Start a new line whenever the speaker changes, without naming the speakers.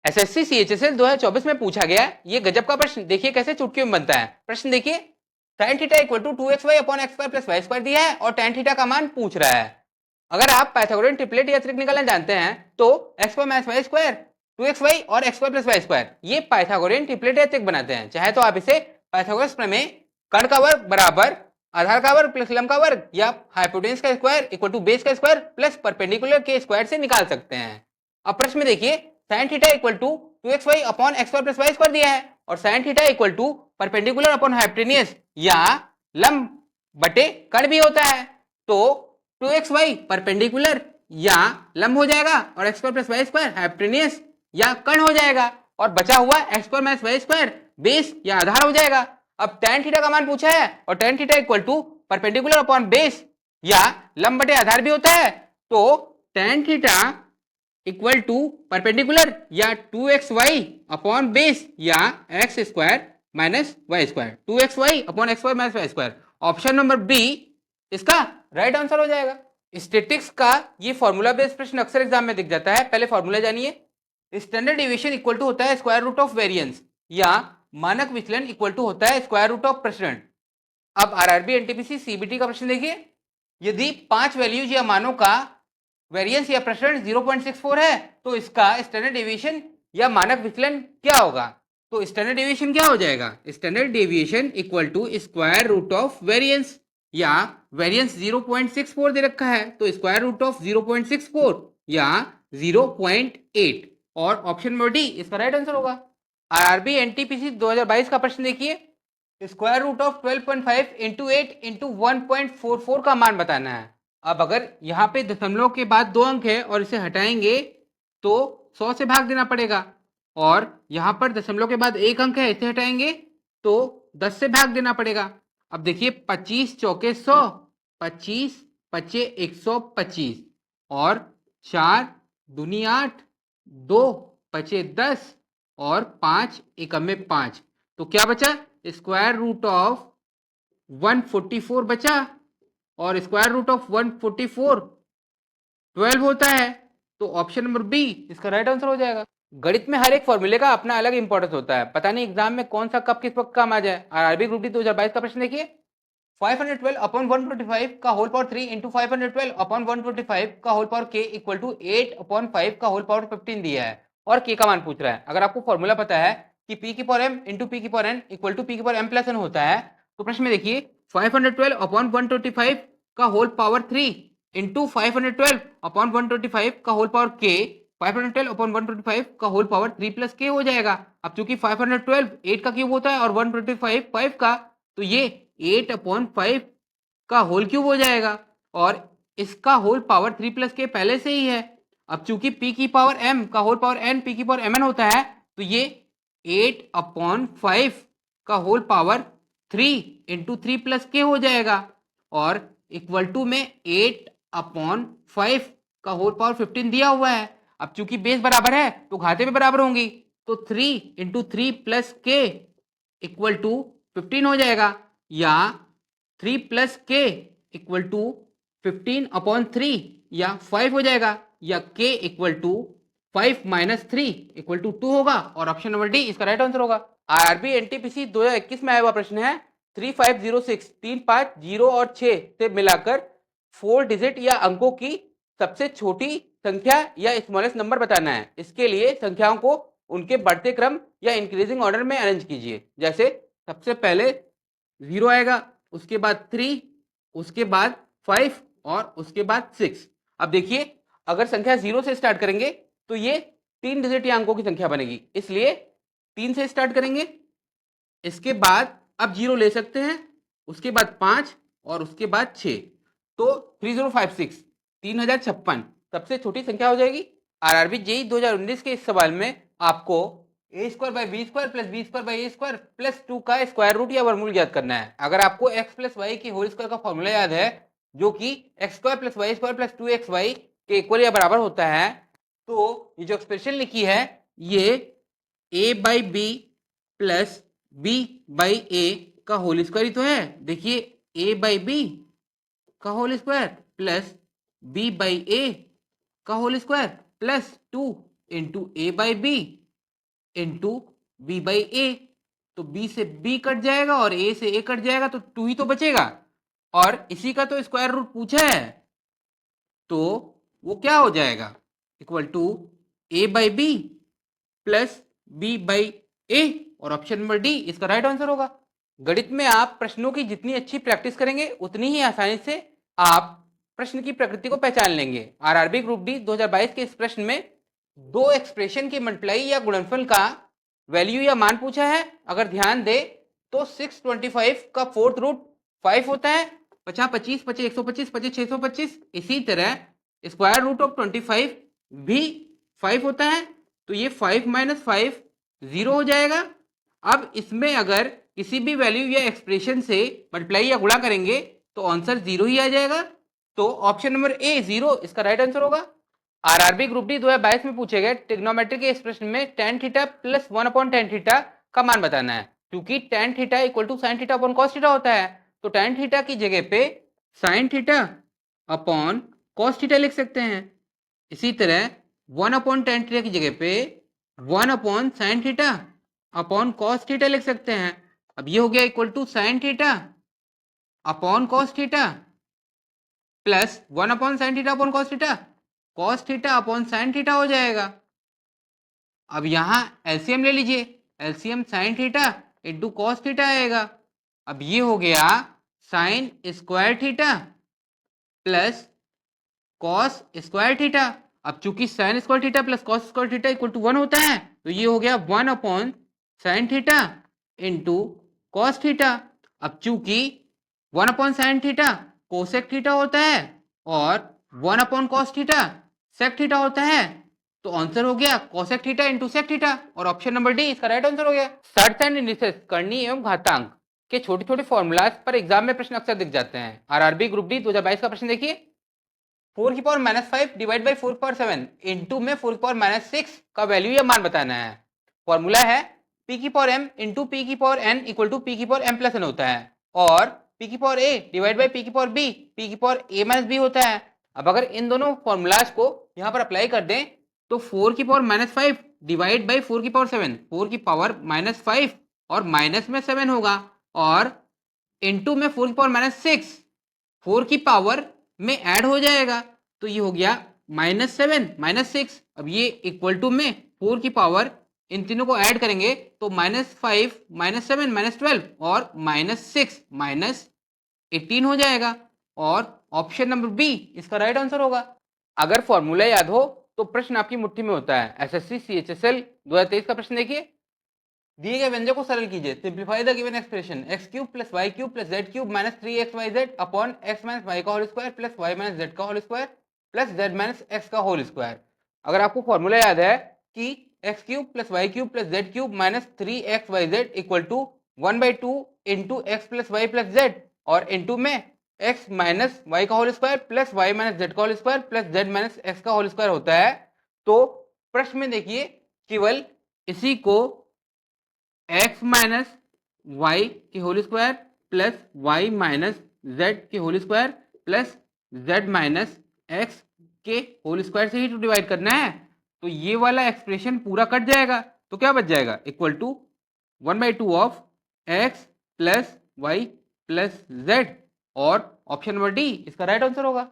SSC CHSL 2024 में पूछा गया ये गजब का प्रश्न। देखिए कैसे चुटकियों में बनता है। प्रश्न देखिए, tan theta equal to 2xy upon x square plus y square दिया है और tan थीटा का मान पूछ रहा है। अगर आप पाइथागोरियन ट्रिपलेट या त्रिक निकालना जानते हैं तो x square minus y square 2xy और x square plus y square ये पाइथागोरियन ट्रिपलेट या त्रिक बनाते हैं। चाहे तो आप इसे पाइथागोरस प्रमेय कर्ण का वर्ग बराबर आधार का वर्ग प्लस लंब का वर्ग या हाइपोटेन्यूज का स्क्वायर इक्वल टू बेस का स्क्वायर प्लस परपेंडिकुलर के स्क्वायर से निकाल सकते हैं। अब प्रश्न में देखिए, sin theta equal to 2xy upon x square plus y square दिया है और sin theta equal to perpendicular upon hypotenuse या लंब बटे कर्ण भी होता है। तो 2xy परपेंडिकुलर या लंब हो जाएगा और x square plus y square hypotenuse या कर्ण हो जाएगा और बचा हुआ x square minus y square base या आधार हो जाएगा। अब tan थीटा का मान पूछा है और tan theta equal to perpendicular upon base या लंब बटे आधार भी होता है। तो tan theta equal to perpendicular या 2xy अपॉन बेस या x square minus y square 2xy upon x square minus y square. Option number B इसका राइट आंसर हो जाएगा। स्टैटिस्टिक्स का ये फॉर्मूला बेस्ड प्रश्न अक्सर एग्जाम में दिख जाता है। पहले फॉर्मूला जानिए। स्टैंडर्ड डिविएशन इक्वल टू होता है स्क्वायर रूट ऑफ वेरिएंस या मानक विचलन इक्वल टू होता है स्क्वायर रूट ऑफ प्रसरण। अब आरआरबी एनटीपीसी सीबीटी का प्रश्न देखिए, यदि 5 वैल्यूज या मानों का वेरिएंस या प्रसरण 0.64 है तो इसका स्टैंडर्ड डेविएशन या मानक विचलन क्या होगा। तो स्टैंडर्ड डेविएशन क्या हो जाएगा, standard deviation equal to square root of variance या वेरिएंस 0.64 दे रखा है तो स्क्वायर रूट ऑफ 0.64 या 0.8 और ऑप्शन नंबर डी इसका राइट आंसर होगा। आरआरबी एनटीपीसी 2022 का प्रश्न देखिए, square root of 12.5 into 8 into 1.44 का मान बताना है। अब अगर यहाँ पे दशमलव के बाद 2 अंक है और इसे हटाएंगे तो 100 से भाग देना पड़ेगा और यहाँ पर दशमलव के बाद 1 अंक है इसे हटाएंगे तो 10 से भाग देना पड़ेगा। अब देखिए 25 चौके 100, 25 पचे 125 और 4 दूनी 8, 2 पचे 10 और 5 एकम में 5 तो क्या बचा, स्क्वायर रूट ऑफ 144 बचा और स्क्वायर रूट ऑफ 144 12 होता है तो ऑप्शन नंबर बी इसका राइट आंसर हो जाएगा। गणित में हर एक फॉर्मूले का अपना अलग इंपॉर्टेंस होता है, पता नहीं एग्जाम में कौन सा कब किस वक्त काम आ जाए। आरआरबी ग्रुप डी 2022 का प्रश्न देखिए, 512 अपॉन 125 का होल पावर 3 इंटू 512 अपॉन 125 का होल पावर के इक्वल टू 8 अपॉन 5 का होल पावर 15 दिया है और के का मान पूछ रहा है। अगर आपको फॉर्मूला पता है कि पी की पावर एम इंटू पी की power N equal to P की पावर एम प्लस एन होता है तो प्रश्न में देखिए 512 अपॉन 125 का होल पावर 3 इंटू 512 अपॉन 125 का होल पावर के 512 अपॉन 125 का होल पावर 3 प्लस के हो जाएगा। अब चूंकि 512 8 का क्यूब होता है और 125 5 का तो ये 8 अपॉन 5 का होल क्यूब हो जाएगा और इसका होल पावर 3 प्लस के पहले से ही है। अब चूंकि p की पावर m का होल पावर n p की पावर mn होता है तो ये 8 अपॉन 5 का होल पावर 3 इंटू 3 प्लस के हो जाएगा और इक्वल टू में 8 अपॉन 5 का होल पावर 15 दिया हुआ है। अब चूंकि बेस बराबर है तो घाते में बराबर होंगी तो 3 इंटू 3 प्लस के इक्वल टू 15 हो जाएगा या 3 प्लस के इक्वल टू 15 अपॉन 3 या 5 हो जाएगा या k equal to 5 minus 3 equal to 2 होगा और ऑप्शन नंबर डी इसका राइट आंसर होगा। आरआरबी एनटीपीसी 2021 में आया हुआ प्रश्न है 3506 350 और 6 से मिलाकर 4 डिजिट या अंकों की सबसे छोटी संख्या या स्मॉलेस्ट नंबर बताना है। इसके लिए संख्याओं को उनके बढ़ते क्रम या इंक्रीजिंग ऑर्डर में अरेंज कीजिए। जैसे सबसे पहले 0 आएगा, उसके बाद 3, उसके बाद 5 और उसके बाद 6। अब देखिए अगर संख्या 0 से स्टार्ट करेंगे तो ये 3 डिजिट या अंकों की संख्या बनेगी, इसलिए 3 से स्टार्ट करेंगे, इसके बाद अब 0 ले सकते हैं, उसके बाद 5 और उसके बाद 6 तो 3056 3056 सबसे छोटी संख्या हो जाएगी। आरआरबी जेई 2019 के इस सवाल में आपको a square by b square plus b square by a square plus 2 का स्क्वायर रूट या वर्गमूल ज्ञात करना है। अगर आपको एक्स प्लस वाई की होल स्क्वायर का फॉर्मूला याद है जो कि x square plus y square plus 2xy के इक्वल या बराबर होता है तो ये जो एक्सप्रेशन लिखी है ये a by b plus b by a का होल स्क्वायर ही तो है। देखिए a बाई बी का whole square plus b by a का whole square plus 2 into a by b into b by a, तो बी से बी कट जाएगा और ए से ए कट जाएगा, तो 2 ही तो बचेगा, और इसी का तो स्क्वायर रूट पूछा है, तो वो क्या हो जाएगा, equal to a by b plus b by a, और ऑप्शन नंबर डी इसका राइट आंसर होगा। गणित में आप प्रश्नों की जितनी अच्छी प्रैक्टिस करेंगे उतनी ही आसानी से आप प्रश्न की प्रकृति को पहचान लेंगे। आरआरबी ग्रुप डी 2022 के इस प्रश्न में दो एक्सप्रेशन की मल्टीप्लाई या गुणनफल का वैल्यू या मान पूछा है। अगर ध्यान दे तो 625 का फोर्थ रूट 5 होता है, 50 25 25 125 25 625, इसी तरह स्क्वायर रूट ऑफ 25 भी 5 होता है, तो ये 5 माइनस 5 0 हो जाएगा। अब इसमें अगर किसी भी वैल्यू या एक्सप्रेशन से मल्टीप्लाई या गुणा करेंगे तो आंसर 0 ही आ जाएगा, तो ऑप्शन नंबर ए 0 इसका राइट आंसर होगा। आरआरबी ग्रुप डी 2022 में पूछे गए ट्रिग्नोमेट्री के एक्सप्रेशन में tan थीटा प्लस 1 अपॉन tan थीटा का मान बताना है। क्योंकि tan theta equal to sin theta upon cos theta होता है, तो tan थीटा की जगह पे sin theta upon cos theta लिख सकते हैं। इसी तरह 1 अपॉन tan थीटा की जगह पे 1 upon sin theta upon cos theta लिख सकते हैं। अब ये हो गया equal to sin theta upon cos theta plus 1 upon sin theta upon cos theta upon sin theta हो जाएगा। अब यहां एलसीएम ले लीजिए, LCM sin theta into cos theta आएगा। अब ये हो गया sin square theta plus cos square theta. अब चूंकि sin square theta plus cos square theta equal to 1 होता है, तो ये हो गया 1 upon sin theta into cos theta. अब चूंकि 1 upon sin theta cosec theta होता है और 1 upon cos theta sec theta होता है, तो आंसर हो गया cosec theta into sec theta, और ऑप्शन नंबर डी इसका राइट आंसर हो गया। सर्ट्स एंड इंडिसेस करनी एवं घातांक के छोटे छोटे फॉर्मूलाज पर एग्जाम में प्रश्न अक्सर दिख जाते हैं। आरआरबी ग्रुप डी 2022 का प्रश्न देखिए, 4 की पावर माइनस 5 डिवाइड बाई 4 की पावर 7 इंटू में 4 की पावर माइनस 6 का वैल्यू या मान बताना है। फॉर्मूला है p की पावर m इंटू p की power n equal to p की पावर m प्लस n होता है, और p की power a divide by p की पावर b p की पावर a माइनस b होता है। अब अगर इन दोनों फॉर्मूलाज को यहाँ पर अप्लाई कर दें तो 4 की पावर माइनस 5 डिवाइड बाई 4 की पावर 7, 4 की पावर माइनस 5 और माइनस में 7 होगा, और इंटू में 4 की पावर माइनस 6 4 की पावर में ऐड हो जाएगा, तो ये हो गया माइनस 7 माइनस 6। अब ये इक्वल टू में 4 की पावर इन तीनों को ऐड करेंगे तो माइनस 5 माइनस 7 माइनस 12 और माइनस 6 माइनस 18 हो जाएगा, और ऑप्शन नंबर बी इसका राइट आंसर होगा। अगर फॉर्मूला याद हो तो प्रश्न आपकी मुट्ठी में होता है। एसएससी सीएचएसएल 2023 का प्रश्न देखिए, दिए गए व्यंजक को सरल कीजिए। Simplify the given expression x cube plus y cube plus z cube minus 3xyz upon x minus y का whole square plus y minus z का whole square plus z minus x का होल स्क्वायर। अगर आपको formula याद है कि x cube plus y cube plus z cube minus 3xyz equal to 1/2 into x plus y plus z, और into में x minus y का whole square plus y minus z का whole square plus z minus x का whole square होता है, तो प्रश्न में देखिए केवल इसी को x माइनस वाई के whole square plus y minus z के whole square plus z minus x के होल स्क्वायर से ही तो डिवाइड करना है, तो ये वाला एक्सप्रेशन पूरा कट जाएगा, तो क्या बच जाएगा equal to 1/2 of x plus y plus z, और ऑप्शन नंबर डी इसका राइट आंसर होगा।